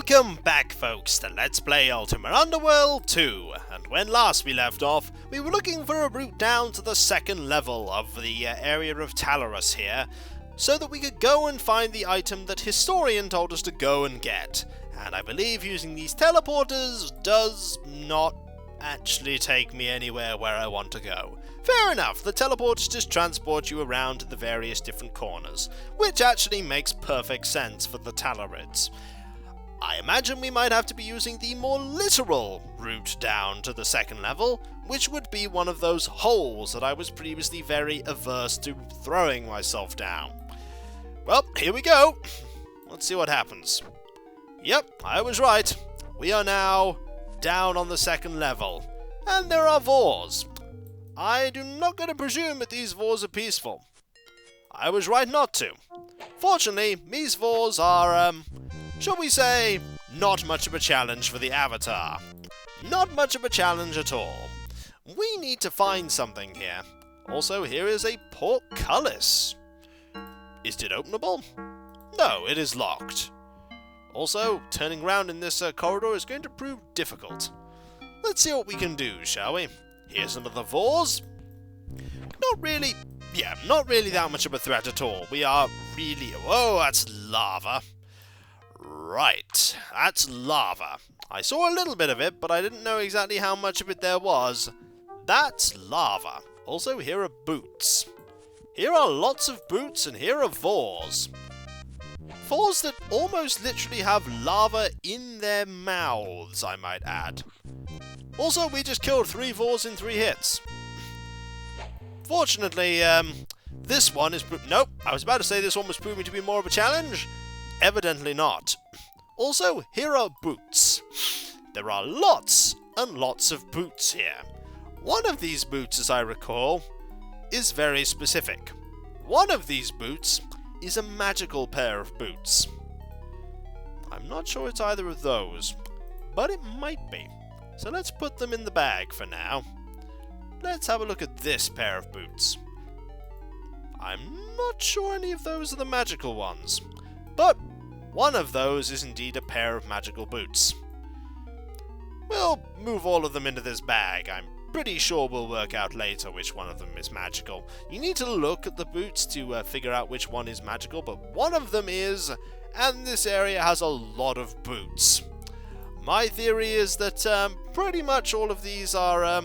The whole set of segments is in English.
Welcome back, folks, to Let's Play Ultima Underworld 2, and when last we left off, we were looking for a route down to the second level of the area of Talarus here, so that we could go and find the item that Historian told us to go and get, and I believe using these teleporters does not actually take me anywhere where I want to go. Fair enough, the teleporters just transport you around to the various different corners, which actually makes perfect sense for the Talarids. I imagine we might have to be using the more literal route down to the second level, which would be one of those holes that I was previously very averse to throwing myself down. Well, here we go. Let's see what happens. Yep, I was right. We are now down on the second level, and there are Vors. I do not going to presume that these Vors are peaceful. I was right not to. Fortunately, these Vors are, shall we say, not much of a challenge for the Avatar. Not much of a challenge at all. We need to find something here. Also, here is a portcullis. Is it openable? No, it is locked. Also, turning around in this corridor is going to prove difficult. Let's see what we can do, shall we? Here's another Vors. Not really that much of a threat at all. We are really... Whoa, that's lava. Right, that's lava. I saw a little bit of it, but I didn't know exactly how much of it there was. That's lava. Also, here are boots. Here are lots of boots, and here are Vors. Vors that almost literally have lava in their mouths, I might add. Also, we just killed 3 Vors in 3 hits. Fortunately, this one is... Nope, I was about to say this one was proving to be more of a challenge. Evidently not. Also, here are boots. There are lots and lots of boots here. One of these boots, as I recall, is very specific. One of these boots is a magical pair of boots. I'm not sure it's either of those, but it might be. So let's put them in the bag for now. Let's have a look at this pair of boots. I'm not sure any of those are the magical ones, but one of those is indeed a pair of magical boots. We'll move all of them into this bag. I'm pretty sure we'll work out later which one of them is magical. You need to look at the boots to figure out which one is magical, but one of them is, and this area has a lot of boots. My theory is that pretty much all of these are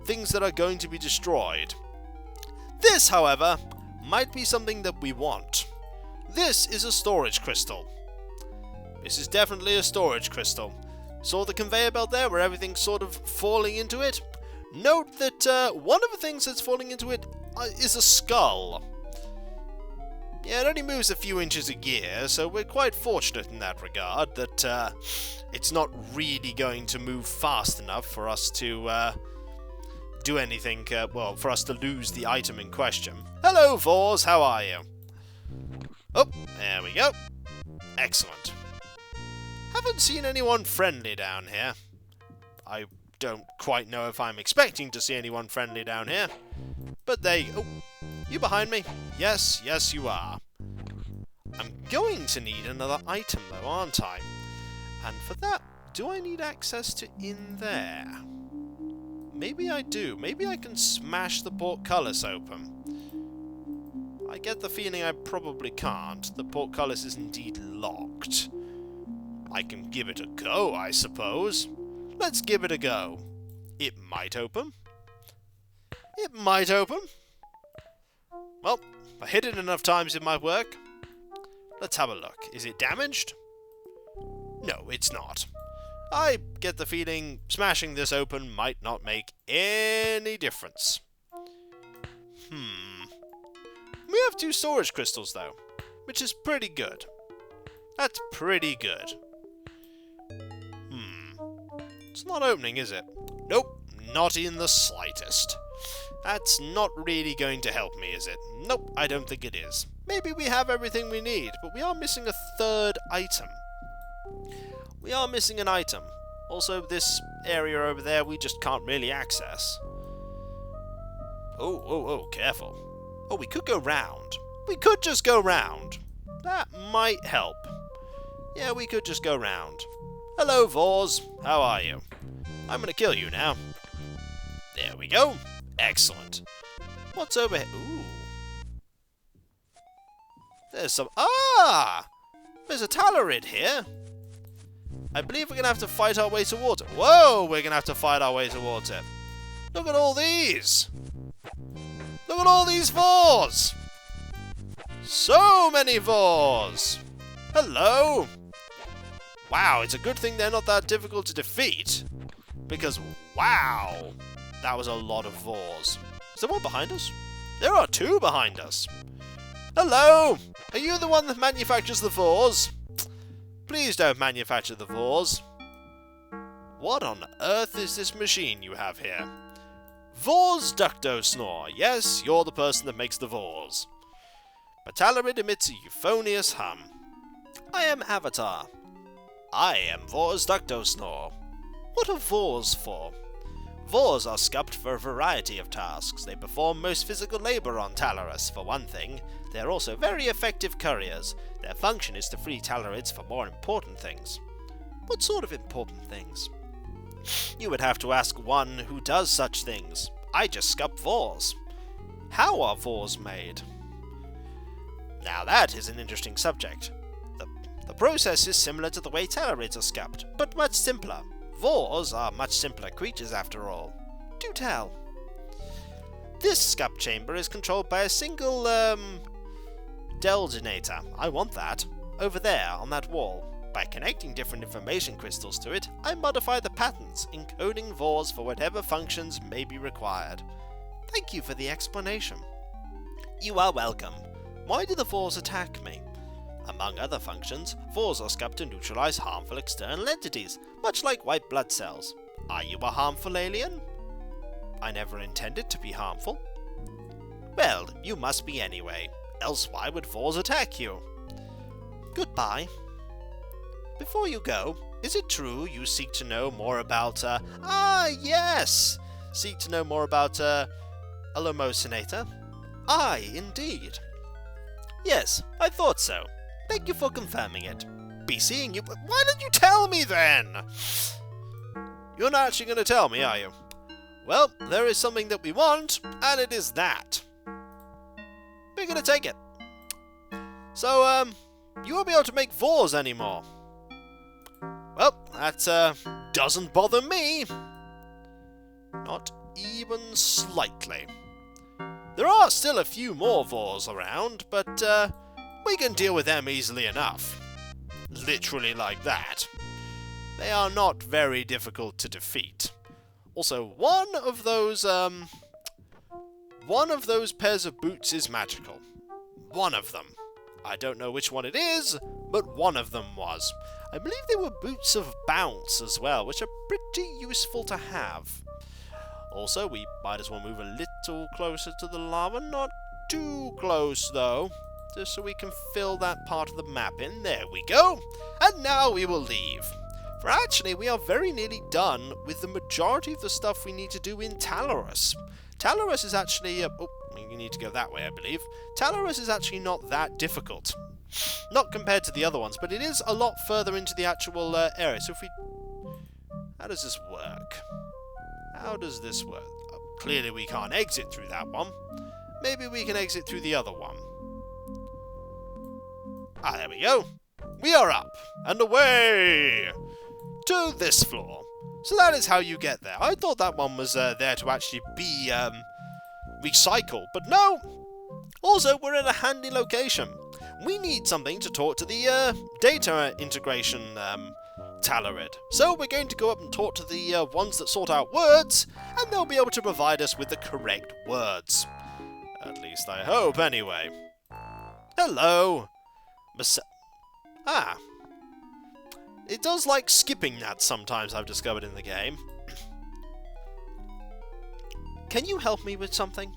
things that are going to be destroyed. This, however, might be something that we want. This is a storage crystal. This is definitely a storage crystal. Saw the conveyor belt there where everything's sort of falling into it? Note that one of the things that's falling into it is a skull. Yeah, it only moves a few inches a year, so we're quite fortunate in that regard that it's not really going to move fast enough for us to do anything, well, for us to lose the item in question. Hello, Vors, how are you? Oh, there we go. Excellent. Haven't seen anyone friendly down here. I don't quite know if I'm expecting to see anyone friendly down here. But oh, you behind me? Yes, yes you are. I'm going to need another item though, aren't I? And for that, do I need access to in there? Maybe I do. Maybe I can smash the portcullis open. I get the feeling I probably can't. The portcullis is indeed locked. I can give it a go, I suppose. Let's give it a go. It might open. It might open. Well, I hit it enough times it might work. Let's have a look. Is it damaged? No, it's not. I get the feeling smashing this open might not make any difference. We have 2 storage crystals, though, which is pretty good. That's pretty good. It's not opening, is it? Nope, not in the slightest. That's not really going to help me, is it? Nope, I don't think it is. Maybe we have everything we need, but we are missing a 3rd item. We are missing an item. Also, this area over there we just can't really access. Oh, careful. Oh, we could go round. We could just go round. That might help. Yeah, we could just go round. Hello, Vors. How are you? I'm gonna kill you now. There we go. Excellent. What's over here? Ooh. There's some... Ah! There's a Torid here. I believe we're gonna have to fight our way towards it. Whoa! We're gonna have to fight our way towards it. Look at all these! Look at all these Vors! So many Vors! Hello! Wow, it's a good thing they're not that difficult to defeat. Because, wow! That was a lot of Vors. Is there one behind us? There are two behind us! Hello! Are you the one that manufactures the Vors? Please don't manufacture the Vors. What on earth is this machine you have here? Vor Ductosnore. Yes, you're the person that makes the Vors. But Torid emits a euphonious hum. I am Avatar. I am Vor Ductosnore. What are Vors for? Vors are scupped for a variety of tasks. They perform most physical labour on Talorus, for one thing. They are also very effective couriers. Their function is to free Talorids for more important things. What sort of important things? You would have to ask one who does such things. I just scup Vors. How are Vors made? Now that is an interesting subject. The process is similar to the way Talorids are scupped, but much simpler. Vors are much simpler creatures after all. Do tell. This scup chamber is controlled by a single, Integrator. I want that. Over there, on that wall. By connecting different information crystals to it, I modify the patterns, encoding Vors for whatever functions may be required. Thank you for the explanation. You are welcome. Why do the Vors attack me? Among other functions, Vors are scupped to neutralize harmful external entities, much like white blood cells. Are you a harmful alien? I never intended to be harmful. Well, you must be anyway. Else why would Vors attack you? Goodbye. Before you go, is it true you seek to know more about, yes! Seek to know more about, a Lomosinator? Aye, indeed. Yes, I thought so. Thank you for confirming it. Be seeing you, but why didn't you tell me then? You're not actually going to tell me, are you? Well, there is something that we want, and it is that. We're going to take it. So, you won't be able to make Vors anymore. Well, that, doesn't bother me. Not even slightly. There are still a few more Vors around, but, we can deal with them easily enough. Literally like that. They are not very difficult to defeat. Also, one of those pairs of boots is magical. One of them. I don't know which one it is, but one of them was. I believe they were boots of bounce as well, which are pretty useful to have. Also, we might as well move a little closer to the lava. Not too close, though. Just so we can fill that part of the map in. There we go. And now we will leave. For actually, we are very nearly done with the majority of the stuff we need to do in Talorus. Talorus is actually... you need to go that way, I believe. Talorus is actually not that difficult. Not compared to the other ones, but it is a lot further into the actual area. So if we... How does this work? How does this work? Clearly we can't exit through that one. Maybe we can exit through the other one. Ah, there we go. We are up and away to this floor. So that is how you get there. I thought that one was there to actually be recycled, but no. Also, we're in a handy location. We need something to talk to the data integration Torid. So we're going to go up and talk to the ones that sort out words, and they'll be able to provide us with the correct words. At least I hope, anyway. Hello. It does like skipping that sometimes, I've discovered in the game. Can you help me with something?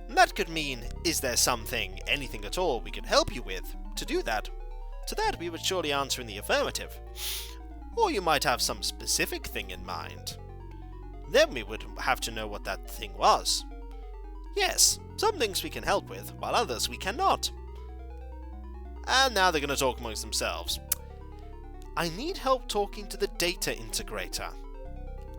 That could mean, is there something, anything at all, we can help you with? To do that? To that we would surely answer in the affirmative. Or you might have some specific thing in mind. Then we would have to know what that thing was. Yes, some things we can help with, while others we cannot. And now they're going to talk amongst themselves. I need help talking to the data integrator.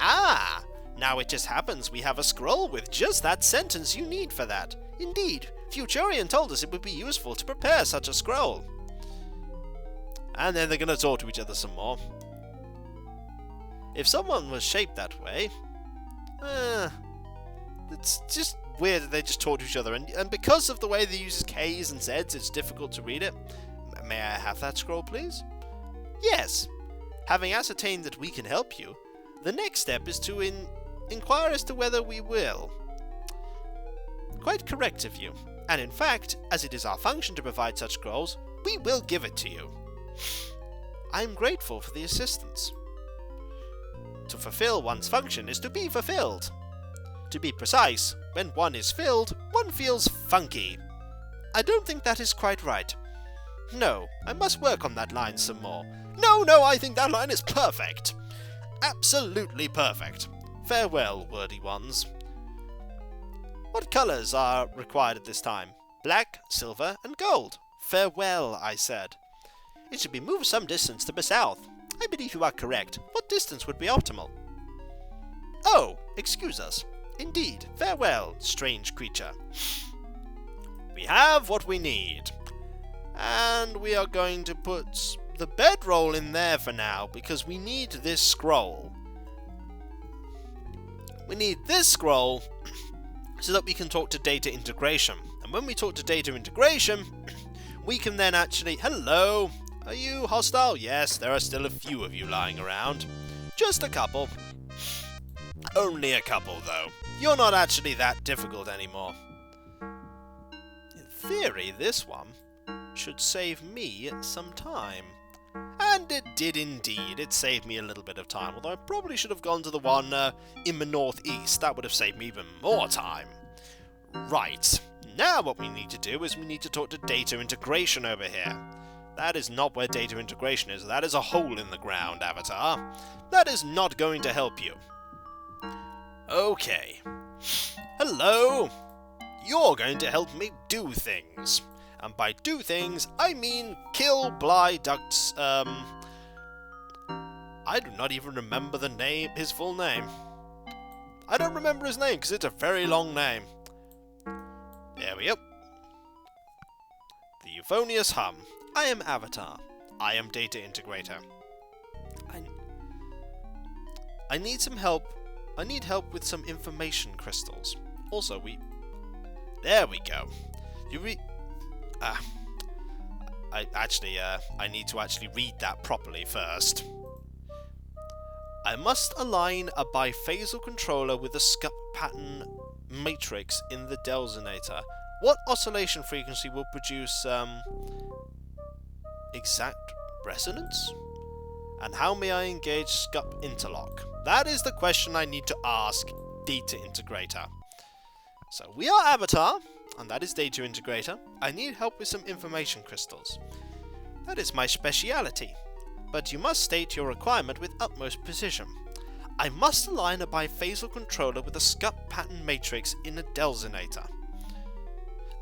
Ah! Now it just happens we have a scroll with just that sentence you need for that. Indeed, Futurian told us it would be useful to prepare such a scroll. And then they're going to talk to each other some more. If someone was shaped that way, it's just weird that they just talk to each other. And because of the way they use K's and Z's, it's difficult to read it. May I have that scroll, please? Yes. Having ascertained that we can help you, the next step is to inquire as to whether we will. Quite correct of you. And in fact, as it is our function to provide such scrolls, we will give it to you. I am grateful for the assistance. To fulfill one's function is to be fulfilled. To be precise, when one is filled, one feels funky. I don't think that is quite right. No, I must work on that line some more. No, I think that line is perfect. Absolutely perfect. Farewell, wordy ones. What colours are required at this time? Black, silver, and gold. Farewell, I said. It should be moved some distance to the south. I believe you are correct. What distance would be optimal? Oh, excuse us. Indeed, farewell, strange creature. We have what we need. And we are going to put the bedroll in there for now, because we need this scroll. We need this scroll so that we can talk to data integration. And when we talk to data integration, we can then actually... Hello! Are you hostile? Yes, there are still a few of you lying around. Just a couple. Only a couple, though. You're not actually that difficult anymore. In theory, this one should save me some time. And it did indeed. It saved me a little bit of time, although I probably should have gone to the one in the northeast. That would have saved me even more time. Right. Now what we need to do is we need to talk to data integration over here. That is not where data integration is. That is a hole in the ground, Avatar. That is not going to help you. Okay. Hello. You're going to help me do things. And by do things, I mean kill Bliy Ductos. I do not even remember his full name. I don't remember his name because it's a very long name. There we go. The euphonious hum. I am Avatar. I am Data Integrator. I need some help. I need help with some information crystals. Also, there we go. I need to actually read that properly first. I must align a biphasal controller with a scup pattern matrix in the Delzonator. What oscillation frequency will produce exact resonance? And how may I engage scup interlock? That is the question I need to ask Data Integrator. So we are Avatar, and that is Data Integrator. I need help with some information crystals. That is my speciality, but you must state your requirement with utmost precision. I must align a biphasal controller with a scup pattern matrix in a Delzonator.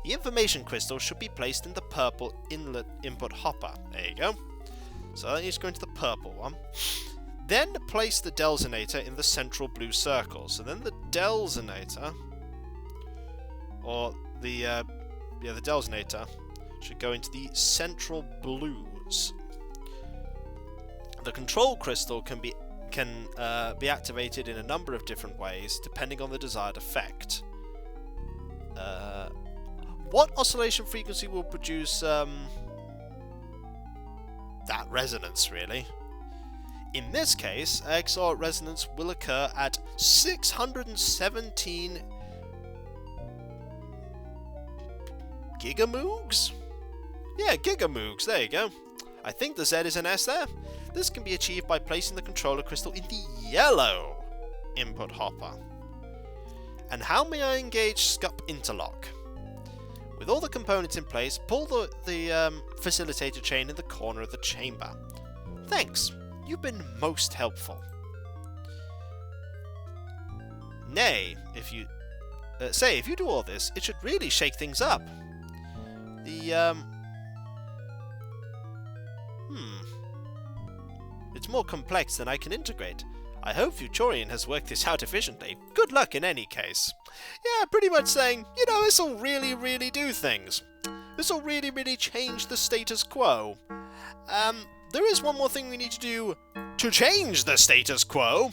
The information crystal should be placed in the purple inlet input hopper. There you go. So that needs to go into the purple one. Then place the Delzonator in the central blue circle. So then the Delzonator, or the Delzonator, should go into the central blues. The control crystal can be activated in a number of different ways, depending on the desired effect. What oscillation frequency will produce that resonance, really? In this case, XOR resonance will occur at 617 gigamoogs? Yeah, gigamoogs, there you go. I think the Z is an S there. This can be achieved by placing the controller crystal in the yellow input hopper. And how may I engage scup interlock? With all the components in place, pull the facilitator chain in the corner of the chamber. Thanks, you've been most helpful. Nay, if you do all this, it should really shake things up. It's more complex than I can integrate. I hope Futurian has worked this out efficiently. Good luck in any case. Yeah, pretty much saying, you know, this'll really do things. This'll really change the status quo. There is one more thing we need to do to change the status quo.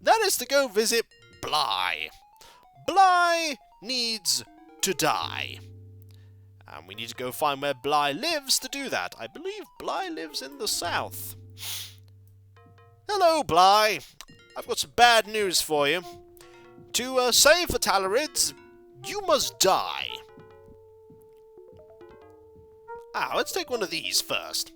That is to go visit Bliy. Bliy needs to die. And we need to go find where Bliy lives to do that. I believe Bliy lives in the south. Hello, Bliy. I've got some bad news for you. To save the Talarids, you must die. Let's take one of these first.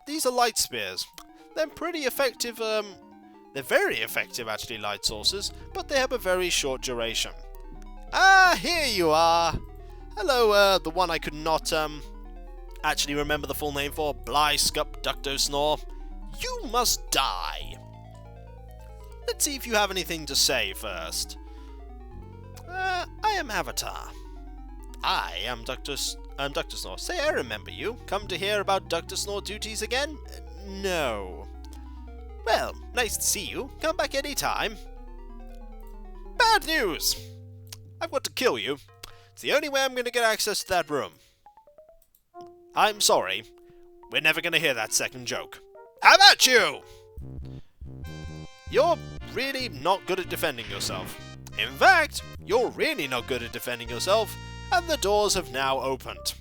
These are light spears. They're pretty effective. They're very effective, actually, light sources, but they have a very short duration. Here you are. Hello, the one I could not actually remember the full name for. Bliy Skup Ductosnore. You must die. Let's see if you have anything to say first. I am Avatar. I am Ductosnore. Say, I remember you. Come to hear about Ductosnore duties again? No. Well, nice to see you. Come back any time. Bad news! I've got to kill you. It's the only way I'm going to get access to that room. I'm sorry. We're never going to hear that second joke. How about you? You're really not good at defending yourself. In fact, you're really not good at defending yourself, and the doors have now opened.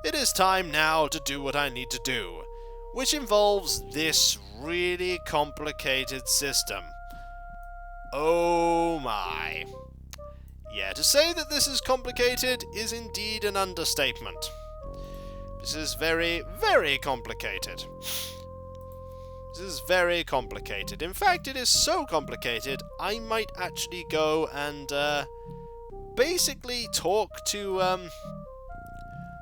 It is time now to do what I need to do, which involves this really complicated system. Oh my. Yeah, to say that this is complicated is indeed an understatement. This is very complicated. This is very complicated. In fact, it is so complicated, I might actually go and basically talk to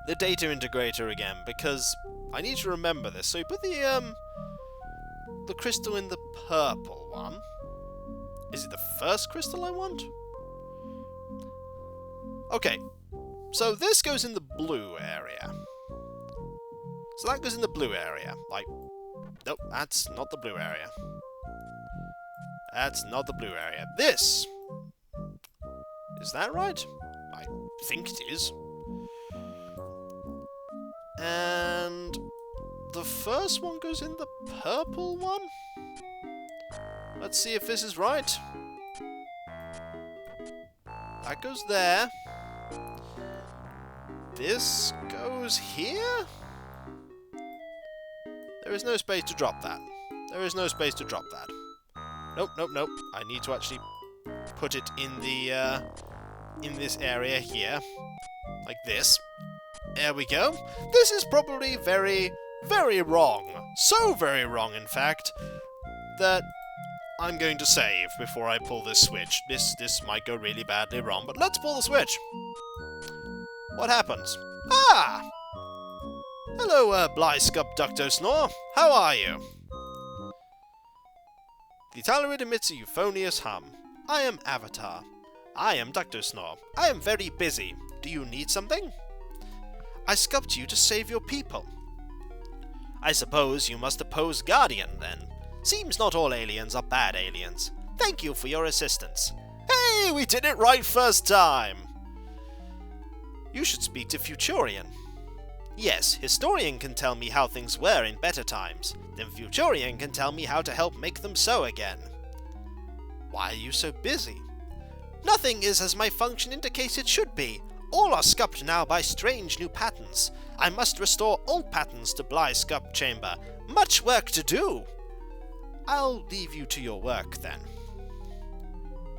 the data integrator again, because I need to remember this. So you put the crystal in the purple one. Is it the first crystal I want? Okay, so this goes in the blue area. So that goes in the blue area. Like, nope, that's not the blue area. That's not the blue area. This! Is that right? I think it is. And the first one goes in the purple one? Let's see if this is right. That goes there. This goes here? There is no space to drop that. There is no space to drop that. Nope. I need to actually put it in the in this area here. Like this. There we go. This is probably very wrong. So very wrong, in fact, that I'm going to save before I pull this switch. This might go really badly wrong, but let's pull the switch. What happens? Ah! Hello, Bliy Skup Ductosnore. How are you? The Torid emits a euphonious hum. I am Avatar. I am Ductosnore. I am very busy. Do you need something? I sculpt you to save your people. I suppose you must oppose Guardian, then. Seems not all aliens are bad aliens. Thank you for your assistance. Hey, we did it right first time! You should speak to Futurian. Yes, Historian can tell me how things were in better times. Then Futurian can tell me how to help make them so again. Why are you so busy? Nothing is as my function indicates it should be. All are scupped now by strange new patterns. I must restore old patterns to Bliy Skup Chamber. Much work to do. I'll leave you to your work, then.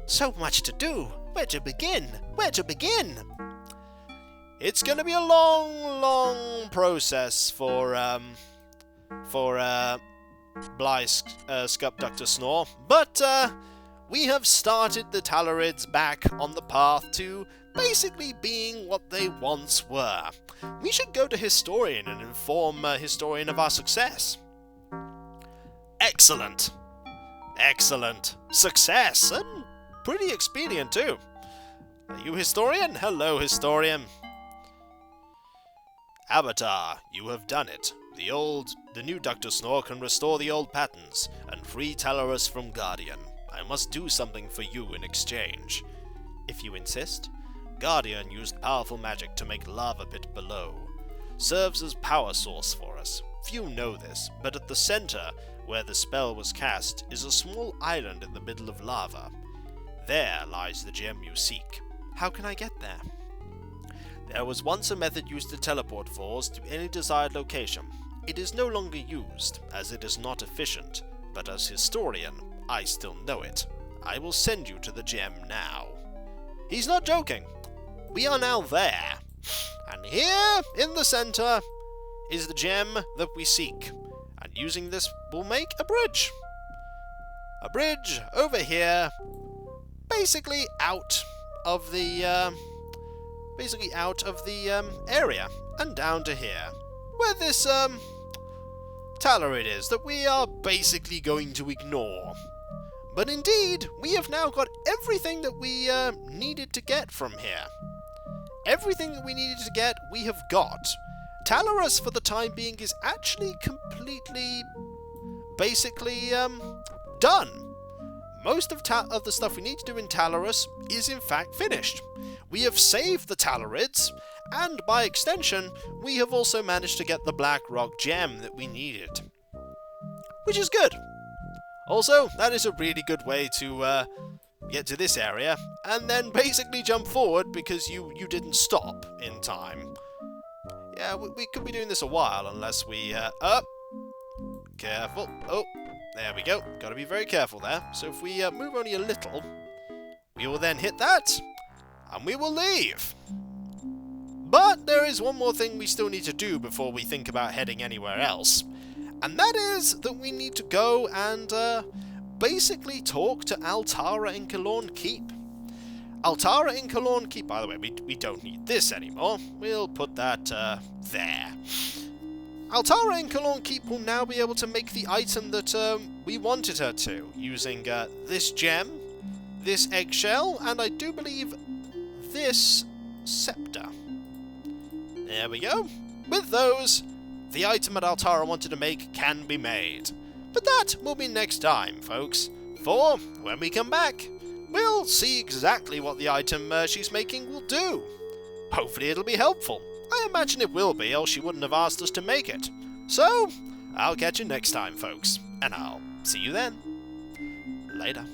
So much to do. Where to begin? Where to begin? It's going to be a long process for Bliy Skup Ductosnore, but we have started the Talarids back on the path to basically being what they once were. We should go to Historian and inform Historian of our success. Excellent. Excellent. Success, and pretty expedient too. Are you Historian? Hello, Historian. Avatar, you have done it. The new Ductosnore can restore the old patterns, and free Talaris from Guardian. I must do something for you in exchange. If you insist. Guardian used powerful magic to make lava pit below. Serves as power source for us. Few know this, but at the center, where the spell was cast, is a small island in the middle of lava. There lies the gem you seek. How can I get there? There was once a method used to teleport Vors to any desired location. It is no longer used, as it is not efficient, but as historian, I still know it. I will send you to the gem now. He's not joking. We are now there. And here, in the center, is the gem that we seek. And using this, we'll make a bridge. A bridge over here, basically out of the area, and down to here, where this Torid is that we are basically going to ignore. But indeed, we have now got everything that we needed to get from here. Everything that we needed to get, we have got. Talaris, for the time being, is actually completely, basically, done. Most of the stuff we need to do in Talaris is in fact finished. We have saved the Talarids, and by extension, we have also managed to get the Black Rock gem that we needed. Which is good. Also, that is a really good way to get to this area, and then basically jump forward because you didn't stop in time. Yeah, we could be doing this a while unless we, careful. Oh, there we go. Gotta be very careful there. So if we move only a little, we will then hit that, and we will leave. But there is one more thing we still need to do before we think about heading anywhere else. And that is that we need to go and basically talk to Altara in Kalorn Keep. Altara in Kalorn Keep, by the way, we don't need this anymore. We'll put that there. Altara in Kalorn Keep will now be able to make the item that we wanted her to, using this gem, this eggshell, and I do believe this scepter. There we go. With those, the item that Altara wanted to make can be made. But that will be next time, folks. For, when we come back, we'll see exactly what the item she's making will do. Hopefully it'll be helpful. I imagine it will be, else she wouldn't have asked us to make it. So, I'll catch you next time, folks. And I'll see you then. Later.